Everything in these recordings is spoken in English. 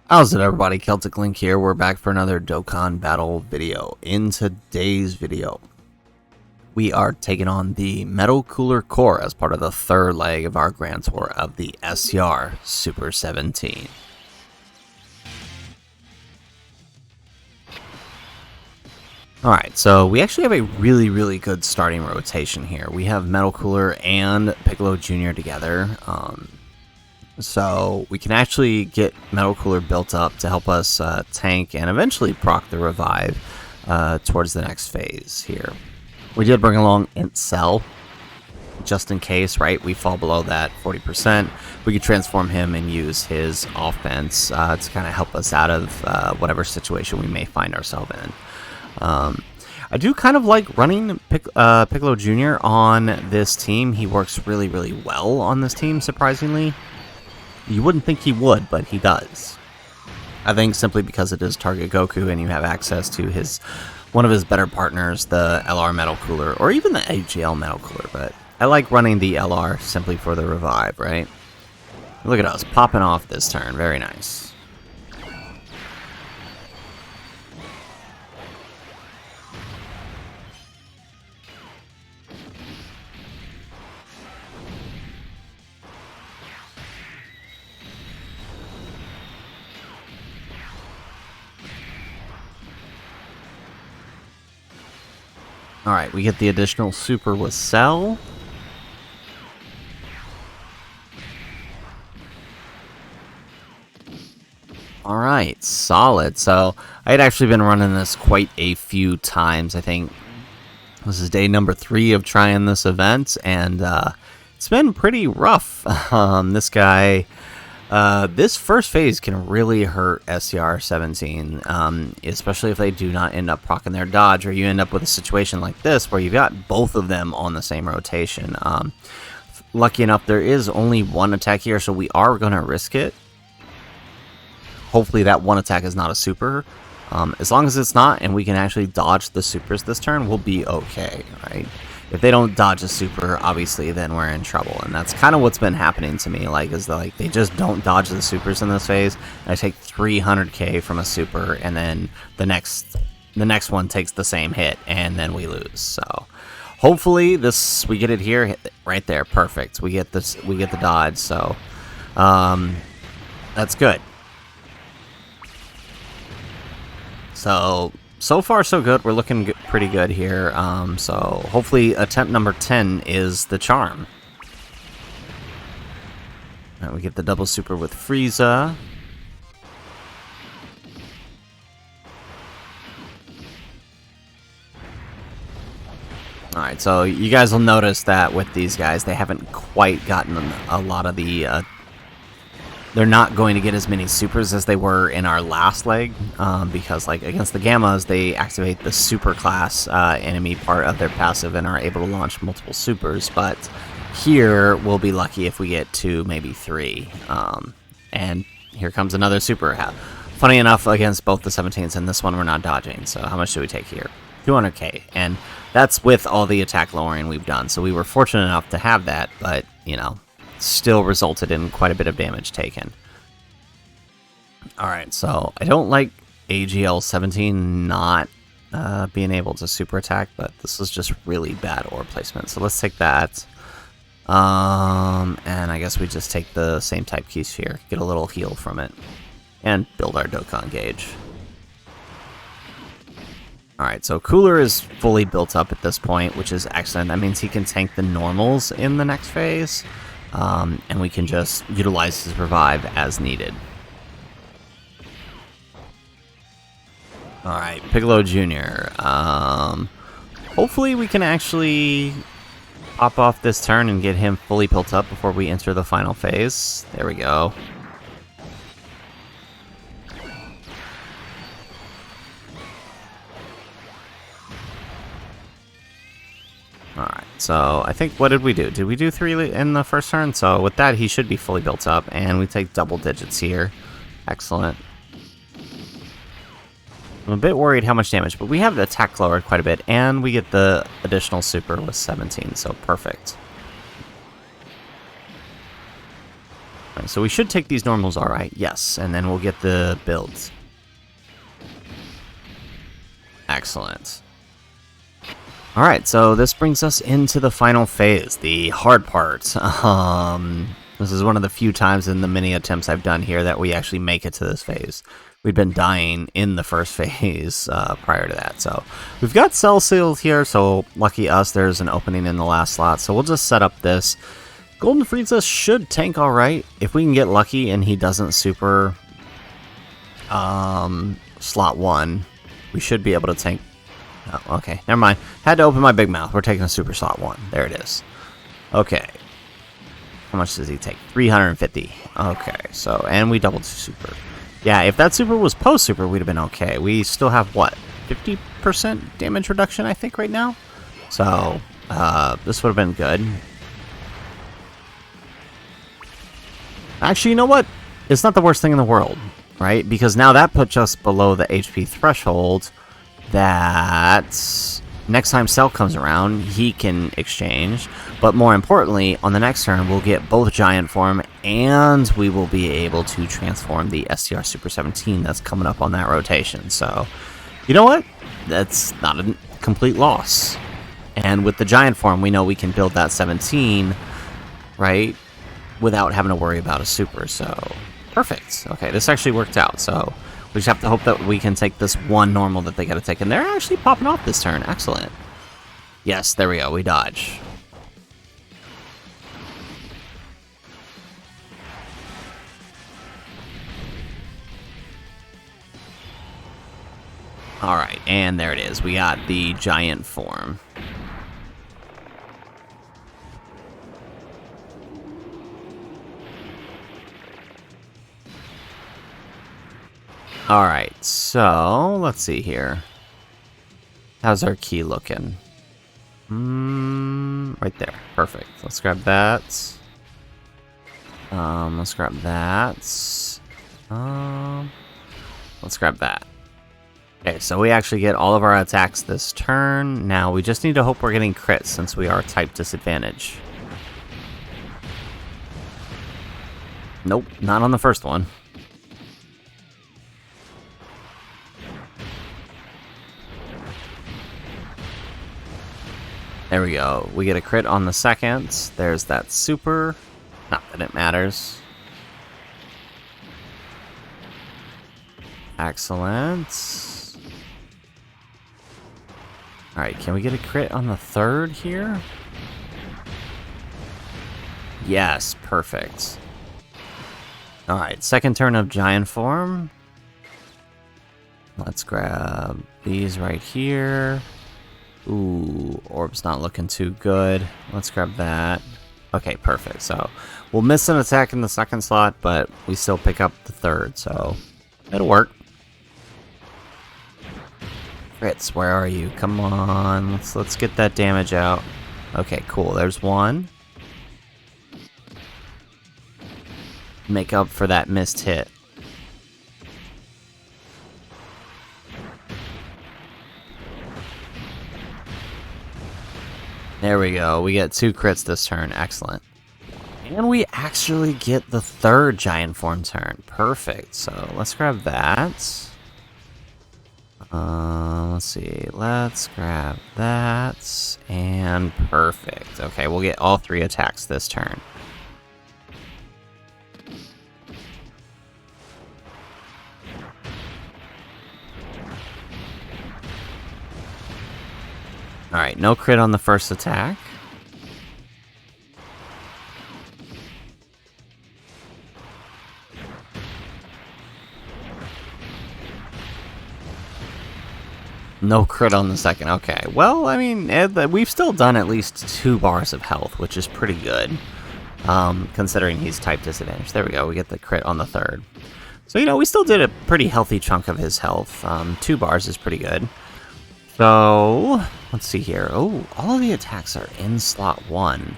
How's it, everybody? Celtic Link here. We're back for another Dokkan battle video. In today's video, we are taking on the Metal Cooler Core as part of the third leg of our Grand Tour of the STR Super 17. Alright, so we actually have a really good starting rotation here. We have Metal Cooler and Piccolo Jr. together. So we can actually get Metal Cooler built up to help us tank and eventually proc the revive towards the next phase here. We did bring along Int Cell, just in case, right? We fall below that 40%. We could transform him and use his offense to kind of help us out of whatever situation we may find ourselves in. I do kind of like running Piccolo Jr. on this team. He works really well on this team, surprisingly. You wouldn't think he would, but he does. I think simply because it is Target Goku and you have access to one of his better partners, the LR Metal Cooler, or even the AGL Metal Cooler, but I like running the LR simply for the revive, right? Look at us, popping off this turn. Very nice. Alright, we get the additional super with Cell. Alright, solid. So, I had actually been running this quite a few times. I think this is day number 3 of trying this event, and it's been pretty rough. This guy... this first phase can really hurt STR 17, especially if they do not end up proccing their dodge, or you end up with a situation like this where you've got both of them on the same rotation. Lucky enough, there is only one attack here, so we are going to risk it. Hopefully that one attack is not a super. As long as it's not, and we can actually dodge the supers this turn, we'll be okay, right? If they don't dodge a super, obviously, then we're in trouble, and that's kind of what's been happening to me. They just don't dodge the supers in this phase. And I take 300k from a super, and then the next one takes the same hit, and then we lose. So, hopefully, we get it here, right there, perfect. We get the dodge. So, that's good. So far, so good. We're looking pretty good here. So hopefully attempt number 10 is the charm. All right, we get the double super with Frieza. Alright, so you guys will notice that with these guys, they haven't quite gotten a lot of the... they're not going to get as many supers as they were in our last leg, because like against the Gammas, they activate the super class enemy part of their passive and are able to launch multiple supers, but here we'll be lucky if we get 2, maybe 3. And here comes another super. Funny enough, against both the 17s and this one, we're not dodging, so how much do we take here? 200k, and that's with all the attack lowering we've done, so we were fortunate enough to have that, but, you know, still resulted in quite a bit of damage taken. Alright, so I don't like AGL 17 not being able to super attack, but this is just really bad orb placement. So let's take that. And I guess we just take the same type keys here, get a little heal from it, and build our Dokkan gauge. Alright, so Cooler is fully built up at this point, which is excellent. That means he can tank the normals in the next phase. And we can just utilize his revive as needed. Alright, Piccolo Jr. Hopefully we can actually pop off this turn and get him fully built up before we enter the final phase. There we go. Alright, so I think, what did we do? Did we do 3 in the first turn? So with that, he should be fully built up, and we take double digits here. Excellent. I'm a bit worried how much damage, but we have the attack lowered quite a bit, and we get the additional super with 17, so perfect. Excellent. So we should take these normals all right. Yes, and then we'll get the builds. Excellent. All right, so this brings us into the final phase, the hard part. This is one of the few times in the many attempts I've done here that we actually make it to this phase. We'd been dying in the first phase prior to that. So we've got cell sealed here, so lucky us, there's an opening in the last slot. So we'll just set up this. Golden Frieza should tank all right. If we can get lucky and he doesn't super slot 1, we should be able to tank. Oh, okay, never mind. Had to open my big mouth. We're taking a super slot 1. There it is. Okay. How much does he take? 350. Okay, so, and we doubled super. Yeah, if that super was post-super, we'd have been okay. We still have, what, 50% damage reduction, I think, right now? So, this would have been good. Actually, you know what? It's not the worst thing in the world, right? Because now that puts us below the HP threshold that next time Cell comes around, he can exchange. But more importantly, on the next turn, we'll get both Giant Form, and we will be able to transform the STR Super 17 that's coming up on that rotation. So, you know what? That's not a complete loss. And with the Giant Form, we know we can build that 17, right, without having to worry about a Super. So, perfect. Okay, this actually worked out. So, we just have to hope that we can take this one normal that they got to take. And they're actually popping off this turn. Excellent. Yes, there we go. We dodge. Alright, and there it is. We got the Giant Form. Alright, so let's see here. How's our key looking? Right there. Perfect. Let's grab that. Let's grab that. Let's grab that. Okay, so we actually get all of our attacks this turn. Now, we just need to hope we're getting crits since we are type disadvantage. Nope, not on the first one. There we go. We get a crit on the second. There's that super. Not that it matters. Excellent. Alright, can we get a crit on the third here? Yes, perfect. Alright, second turn of Giant Form. Let's grab these right here. Ooh, Orb's not looking too good. Let's grab that. Okay, perfect. So, we'll miss an attack in the second slot, but we still pick up the third, so it'll work. Fritz, where are you? Come on, let's get that damage out. Okay, cool. There's one. Make up for that missed hit. There we go. We get 2 crits this turn. Excellent. And we actually get the third Giant Form turn. Perfect. So let's grab that. Let's see. Let's grab that. And perfect. Okay, we'll get all 3 attacks this turn. Alright, no crit on the first attack. No crit on the second. Okay, well, I mean, we've still done at least 2 bars of health, which is pretty good, considering he's type disadvantage. There we go, we get the crit on the third. So, you know, we still did a pretty healthy chunk of his health. 2 bars is pretty good. So, let's see here. Oh, all of the attacks are in slot 1.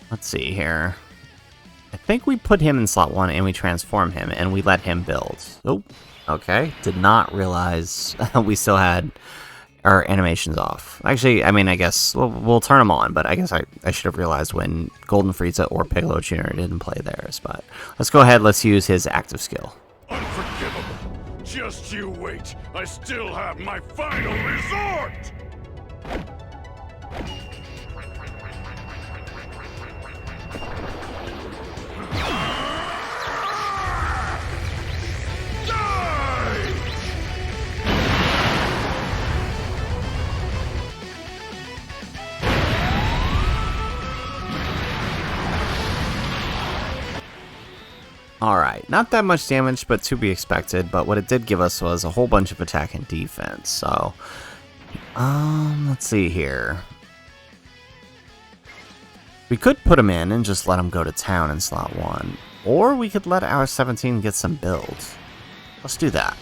Let's see here. I think we put him in slot 1 and we transform him and we let him build. Oh, okay. Did not realize we still had our animations off. Actually, I mean, I guess we'll turn them on, but I guess I should have realized when Golden Frieza or Piccolo Jr. didn't play theirs. But let's go ahead, let's use his active skill. Unforgivable. Just you wait. I still have my final resort! Alright, not that much damage, but to be expected, but what it did give us was a whole bunch of attack and defense, so... let's see here. We could put him in and just let him go to town in slot 1, or we could let our 17 get some builds. Let's do that.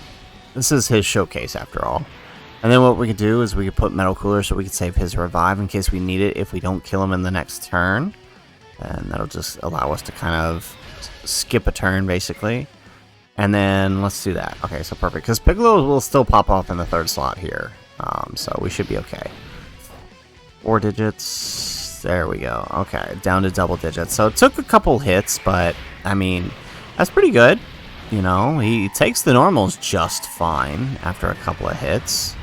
This is his showcase, after all. And then what we could do is we could put Metal Cooler so we could save his revive in case we need it if we don't kill him in the next turn. And that'll just allow us to kind of skip a turn, basically. And then let's do that. Okay, so perfect. Because Piccolo will still pop off in the 3rd slot here. So we should be okay. 4 digits. There we go. Okay, down to double digits. So it took a couple hits, but, I mean, that's pretty good. You know, he takes the normals just fine after a couple of hits.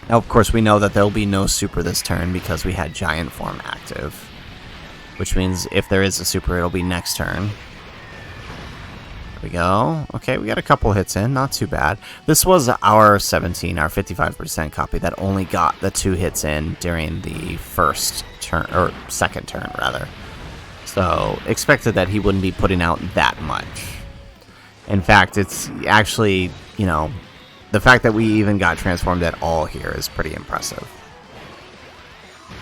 Now, of course, we know that there'll be no super this turn because we had Giant Form active. Which means if there is a super, it'll be next turn. There we go. Okay, we got a couple hits in. Not too bad. This was our 17, our 55% copy that only got the 2 hits in during the 1st turn, or 2nd turn, rather. So, expected that he wouldn't be putting out that much. In fact, it's actually, you know, the fact that we even got transformed at all here is pretty impressive.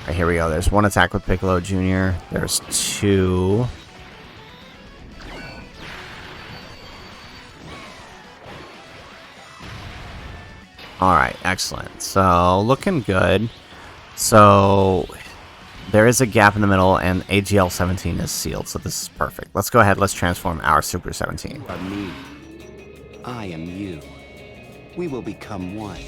Alright, here we go. There's 1 attack with Piccolo Jr. There's 2. Alright, excellent. So, looking good. So, there is a gap in the middle, and AGL 17 is sealed, so this is perfect. Let's go ahead, let's transform our Super 17. Are me. I am you. We will become one.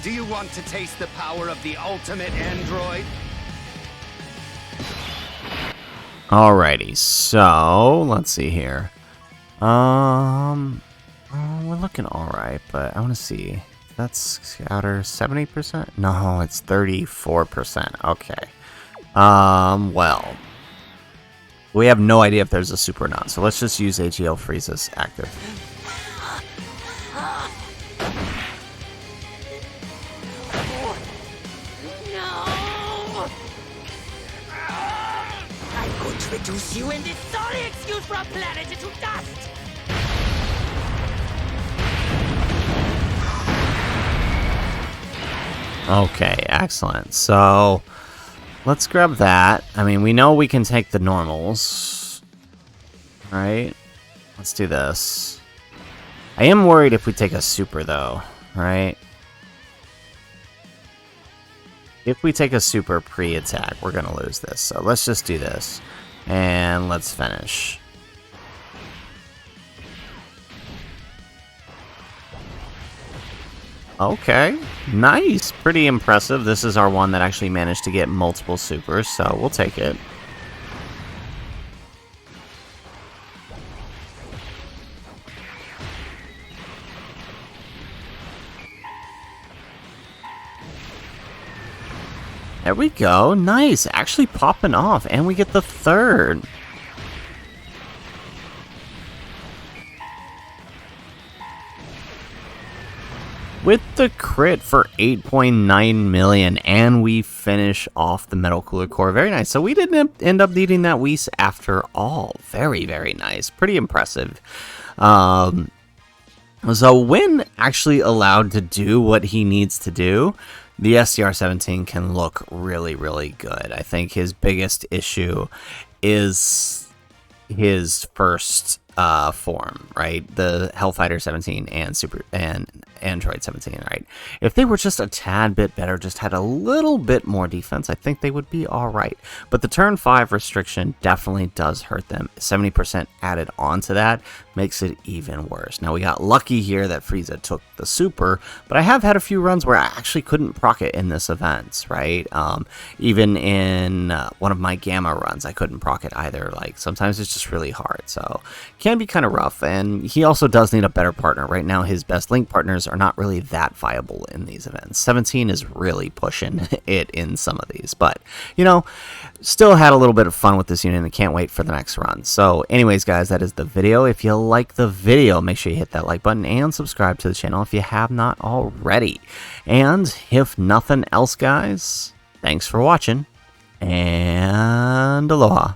Do you want to taste the power of the ultimate android? Alrighty, so let's see here. We're looking alright, but I want to see. That's Scouter 70%? No, it's 34%. Okay. Well, we have no idea if there's a super or not, so let's just use AGL Frieza's active. Reduce you in this sorry excuse for a planet into dust! Okay, excellent. So, let's grab that. I mean, we know we can take the normals. Right? Let's do this. I am worried if we take a super, though. Right? If we take a super pre-attack, we're going to lose this. So, let's just do this. And let's finish. Okay, nice. Pretty impressive. This is our one that actually managed to get multiple supers, so we'll take it. There we go. Nice. Actually popping off. And we get the 3rd. With the crit for 8.9 million. And we finish off the Metal Cooler Core. Very nice. So we didn't end up needing that Whis after all. Very, very nice. Pretty impressive. So when actually allowed to do what he needs to do, the STR 17 can look really, really good. I think his biggest issue is his first form, right? The Hellfighter 17 and Android 17, right? If they were just a tad bit better, just had a little bit more defense, I think they would be alright. But the turn 5 restriction definitely does hurt them. 70% added onto that makes it even worse. Now we got lucky here that Frieza took the super, but I have had a few runs where I actually couldn't proc it in this event, right? Even in one of my Gamma runs, I couldn't proc it either. Like, sometimes it's just really hard, so can be kind of rough. And he also does need a better partner. Right now, his best Link partners are not really that viable in these events. 17 is really pushing it in some of these, but, you know, still had a little bit of fun with this unit and can't wait for the next run. So anyways, guys, that is the video. If you like the video, make sure you hit that like button and subscribe to the channel if you have not already. And if nothing else, guys, thanks for watching, and aloha.